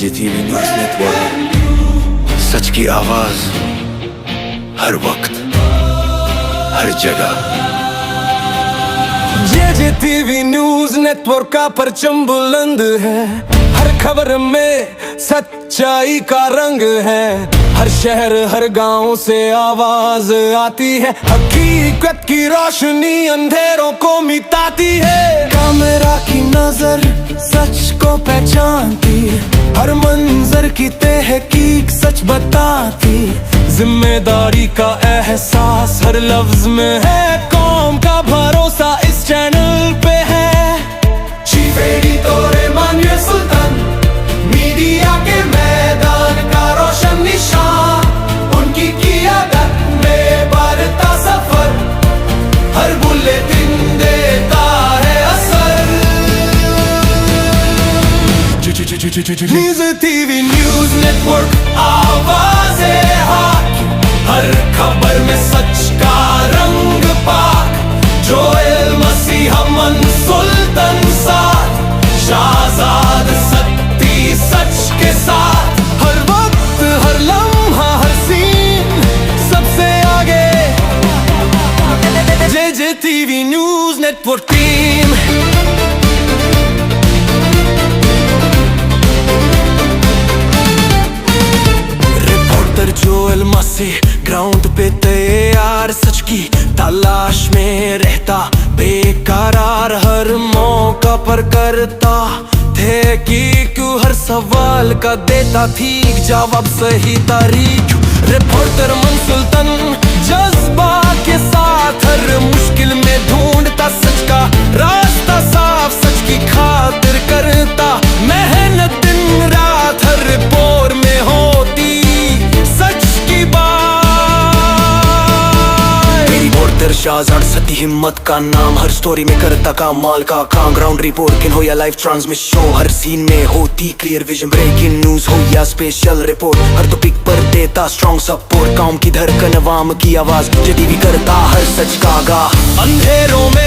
JTV news network, सच की आवाज हर वक्त हर जगह। JTV न्यूज़ नेटवर्क का परचम बुलंद है, हर खबर में सच्चाई का रंग है। हर शहर हर गांव से आवाज आती है, हकीकत की रोशनी अंधेरों को मिटाती है। कैमरा की नजर सच को पहचानती, हर मंजर की तहकीक सच बताती। जिम्मेदारी का एहसास हर लफ्ज में है, कौम का भरोसा इस चैनल पे है। चीफ एडिटर एमानुएल सुल्तान, मीडिया के मैदान का रोशन निशान। उनकी क़ियादत में बढ़ता सफर, हर बुलेटिन देता है असर। JTV न्यूज़ नेटवर्क आवाज़े हाथ, हर खबर में सच का रंग पाक। जोएल मसीह मन सुल्तान साथ, शाहजाद सत्ती सच के साथ। हर वक्त हर लम्हा हर सीन सबसे आगे, JTV news network team. Joel Masih ground पे तैयार, सच की तलाश में रहता बेकरार। हर मौका पर करता थे कि क्यों, हर सवाल का देता ठीक जवाब सही तारीख। रिपोर्टर मन सुल्तान जज्बा के साथ, हर मुश्किल में ढूंढता सच का रास्ता साफ। सच की खातिर करता मेहनत दिन रात, हर रिपोर्ट में होती शाहजाद सती हिम्मत का नाम, हर स्टोरी में करता कमाल का काम। ग्राउंड रिपोर्टिंग हो या लाइव ट्रांसमिशन शो, हर सीन में होती क्लियर विजन। ब्रेकिंग न्यूज हो या स्पेशल रिपोर्ट, हर टॉपिक पर देता स्ट्रॉन्ग सपोर्ट। काम की धड़कन अवाम की आवाज, JTV करता हर सच का आगाह। अंधेरों में